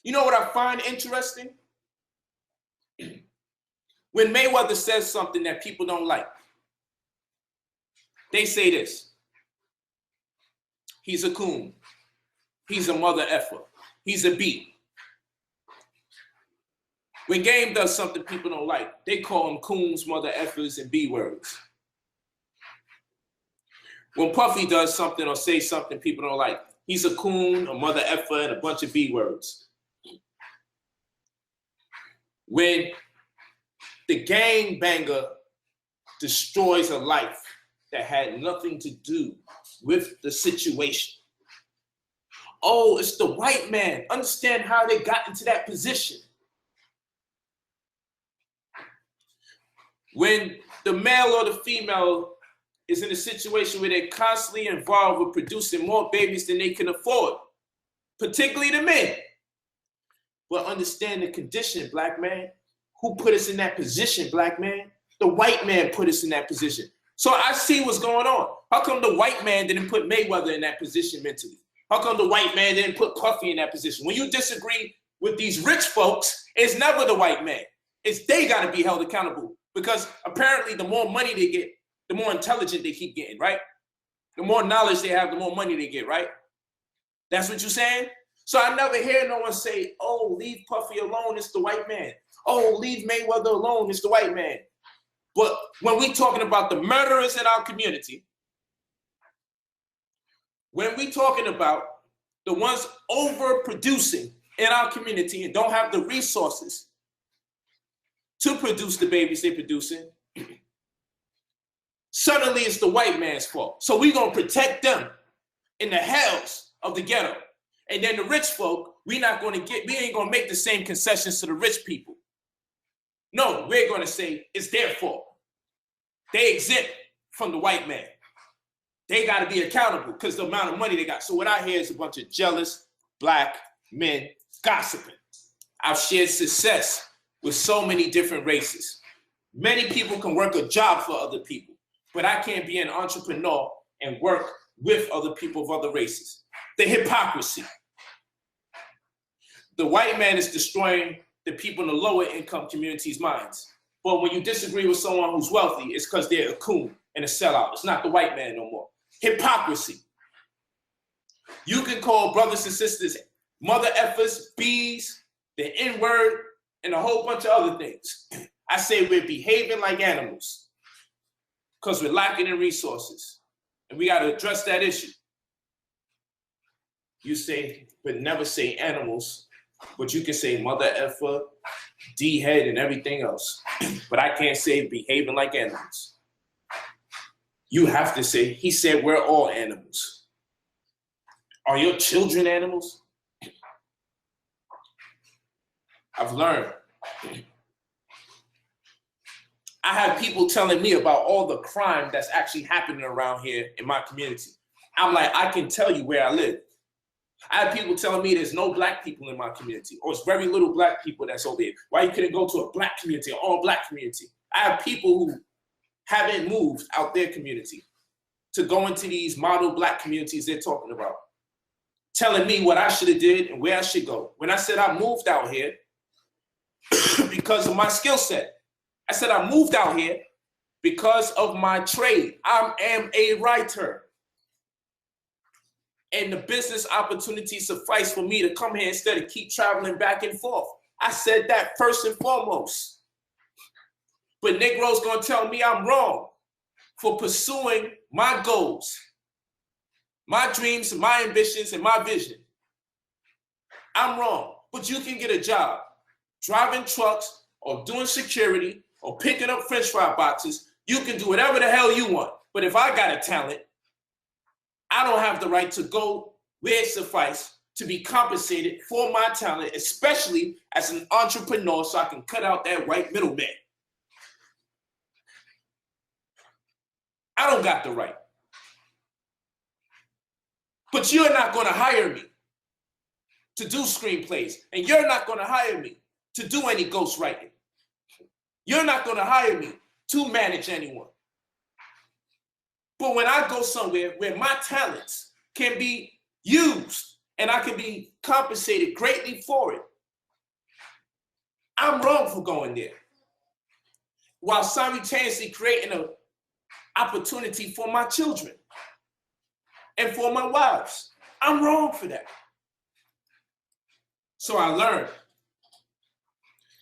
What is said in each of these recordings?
You know what I find interesting? When Mayweather says something that people don't like, they say this: he's a coon, he's a mother effer, he's a B. When Game does something people don't like, they call him coons, mother effers, and B words. When Puffy does something or says something people don't like, he's a coon, a mother effer, and a bunch of B words. When the gangbanger destroys a life that had nothing to do with the situation, oh, it's the white man. Understand how they got into that position. When the male or the female is in a situation where they're constantly involved with producing more babies than they can afford, particularly the men. But understand the condition, black man. Who put us in that position, black man? The white man put us in that position. So I see what's going on. How come the white man didn't put Mayweather in that position mentally? How come the white man didn't put Puffy in that position? When you disagree with these rich folks, it's never the white man. It's they got to be held accountable, because apparently the more money they get, the more intelligent they keep getting, right? The more knowledge they have, the more money they get, right? That's what you're saying? So I never hear no one say, oh, leave Puffy alone, it's the white man. Oh, leave Mayweather alone, it's the white man. But when we talking about the murderers in our community, when we talking about the ones overproducing in our community and don't have the resources to produce the babies they're producing, suddenly it's the white man's fault. So we're going to protect them in the hells of the ghetto. And then the rich folk, we ain't going to make the same concessions to the rich people. No, we're going to say it's their fault. They exempt from the white man. They got to be accountable because the amount of money they got. So what I hear is a bunch of jealous black men gossiping. I've shared success with so many different races. Many people can work a job for other people, but I can't be an entrepreneur and work with other people of other races. The hypocrisy. The white man is destroying the people in the lower income communities' minds. But when you disagree with someone who's wealthy, it's because they're a coon and a sellout. It's not the white man no more. Hypocrisy. You can call brothers and sisters mother effers, bees, the N-word, and a whole bunch of other things. I say we're behaving like animals because we're lacking in resources. And we got to address that issue. You say, but never say animals, but you can say mother effer, D-head, and everything else. But I can't say behaving like animals. You have to say, he said we're all animals. Are your children animals? I've learned. I have people telling me about all the crime that's actually happening around here in my community. I'm like, I can tell you where I live. I have people telling me there's no black people in my community, or it's very little black people that's over here. Why you couldn't go to a black community, an all black community? I have people who haven't moved out their community to go into these model black communities they're talking about, telling me what I should have did and where I should go. When I said I moved out here because of my skill set, I said I moved out here because of my trade. I am a writer. And the business opportunities suffice for me to come here instead of keep traveling back and forth. I said that first and foremost. But Negro's gonna tell me I'm wrong for pursuing my goals, my dreams, my ambitions, and my vision. I'm wrong, but you can get a job driving trucks or doing security or picking up French fry boxes. You can do whatever the hell you want. But if I got a talent, I don't have the right to go where it suffice to be compensated for my talent, especially as an entrepreneur, so I can cut out that white middleman. I don't got the right. But you're not going to hire me to do screenplays, and you're not going to hire me to do any ghostwriting. You're not going to hire me to manage anyone. But when I go somewhere where my talents can be used and I can be compensated greatly for it, I'm wrong for going there, while simultaneously creating an opportunity for my children and for my wives. I'm wrong for that. So I learned,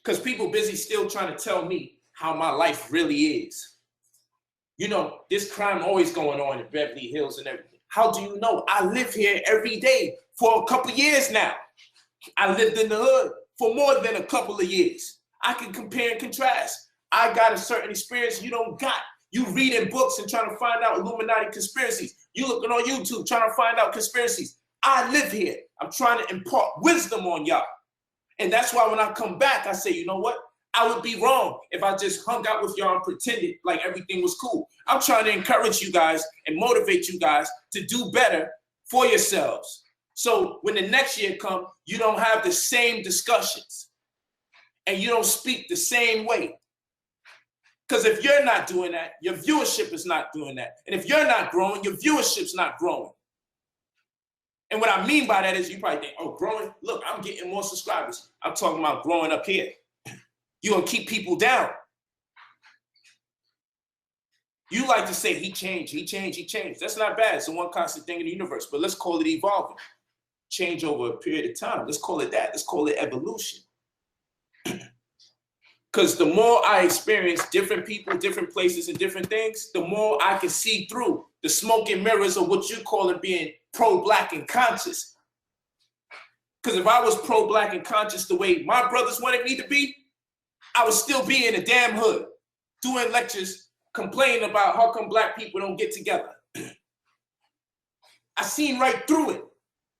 because people busy still trying to tell me how my life really is. You know, this crime always going on in Beverly Hills and everything. How do you know? I live here every day for a couple years now. I lived in the hood for more than a couple of years. I can compare and contrast. I got a certain experience you don't got. You reading books and trying to find out Illuminati conspiracies. You looking on YouTube trying to find out conspiracies. I live here. I'm trying to impart wisdom on y'all. And that's why when I come back, I say, you know what? I would be wrong if I just hung out with y'all and pretended like everything was cool. I'm trying to encourage you guys and motivate you guys to do better for yourselves. So when the next year comes, you don't have the same discussions and you don't speak the same way. Because if you're not doing that, your viewership is not doing that. And if you're not growing, your viewership's not growing. And what I mean by that is you probably think, oh, growing? Look, I'm getting more subscribers. I'm talking about growing up here. You're going to keep people down. You like to say he changed, he changed, he changed. That's not bad. It's the one constant thing in the universe. But let's call it evolving. Change over a period of time. Let's call it that. Let's call it evolution. Because the more I experience different people, different places, and different things, the more I can see through the smoke and mirrors of what you call it being pro-black and conscious. Because if I was pro-black and conscious the way my brothers wanted me to be, I would still be in the damn hood doing lectures, complaining about how come black people don't get together. I seen right through it.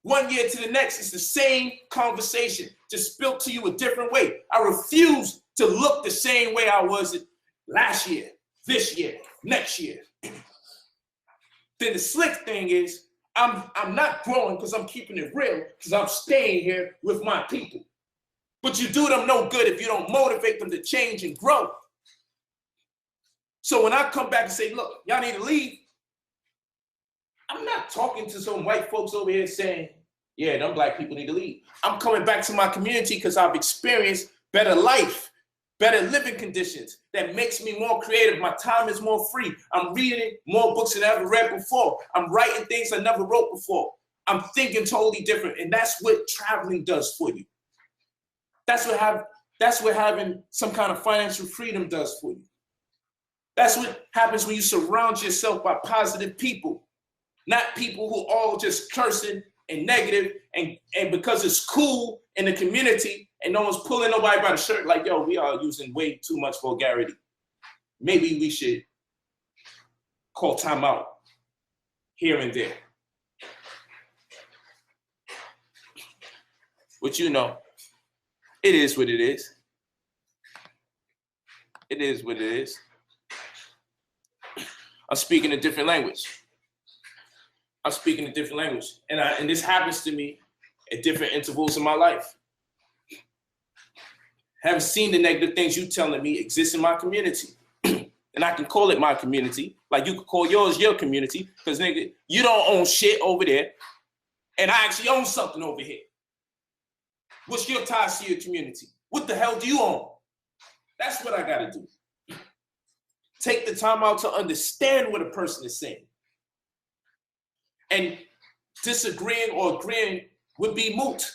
One year to the next, it's the same conversation, just spilled to you a different way. I refuse to look the same way I was last year, this year, next year. Then the slick thing is, I'm not growing because I'm keeping it real, because I'm staying here with my people. But you do them no good if you don't motivate them to change and grow. So when I come back and say, look, y'all need to leave, I'm not talking to some white folks over here saying, yeah, them black people need to leave. I'm coming back to my community because I've experienced better life, better living conditions that makes me more creative. My time is more free. I'm reading more books than I ever read before. I'm writing things I never wrote before. I'm thinking totally different. And that's what traveling does for you. That's what having some kind of financial freedom does for you. That's what happens when you surround yourself by positive people, not people who all just cursing and negative and because it's cool in the community and no one's pulling nobody by the shirt like, yo, we are using way too much vulgarity. Maybe we should call time out here and there. But you know, it is what it is. It is what it is. I'm speaking a different language. I'm speaking a different language. And this happens to me at different intervals in my life. Haven't seen the negative things you telling me exist in my community. And I can call it my community, like you could call yours your community, because nigga, you don't own shit over there, and I actually own something over here. What's your ties to your community? What the hell do you own? That's what I gotta do. Take the time out to understand what a person is saying. And disagreeing or agreeing would be moot.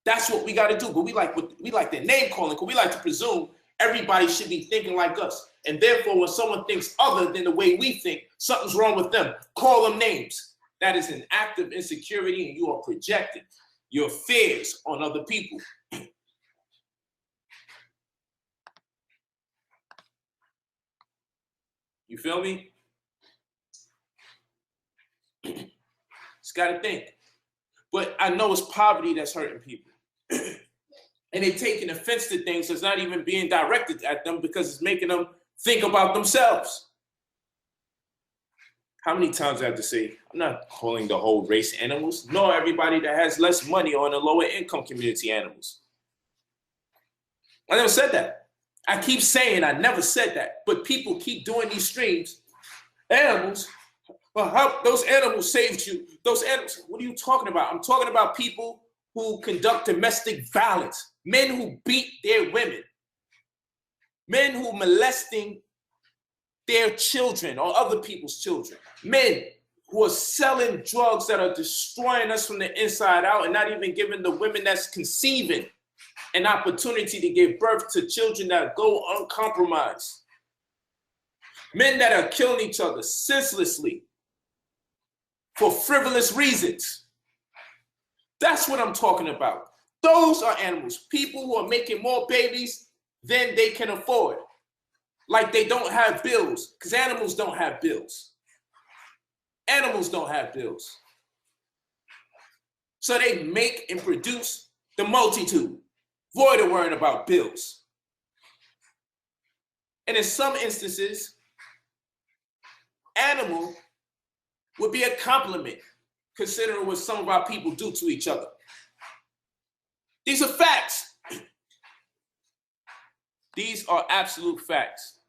That's what we got to do. But we like the name calling, because we like to presume everybody should be thinking like us. And therefore, when someone thinks other than the way we think, something's wrong with them. Call them names. That is an act of insecurity, and you are projecting your fears on other people. You feel me? Just got to think. But I know it's poverty that's hurting people. And they're taking offense to things that's not even being directed at them because it's making them think about themselves. How many times I have to say, I'm not calling the whole race animals, nor everybody that has less money or in the lower income community animals. I never said that. I keep saying I never said that, but people keep doing these streams. Animals, well, how those animals saved you. Those animals, what are you talking about? I'm talking about people who conduct domestic violence, men who beat their women, men who molesting their children or other people's children, men who are selling drugs that are destroying us from the inside out and not even giving the women that's conceiving an opportunity to give birth to children that go uncompromised. Men that are killing each other senselessly for frivolous reasons. That's what I'm talking about. Those are animals. People who are making more babies than they can afford. Like they don't have bills, because animals don't have bills. Animals don't have bills. So they make and produce the multitude, void of worrying about bills. And in some instances, animal would be a compliment, considering what some of our people do to each other. These are facts. These are absolute facts.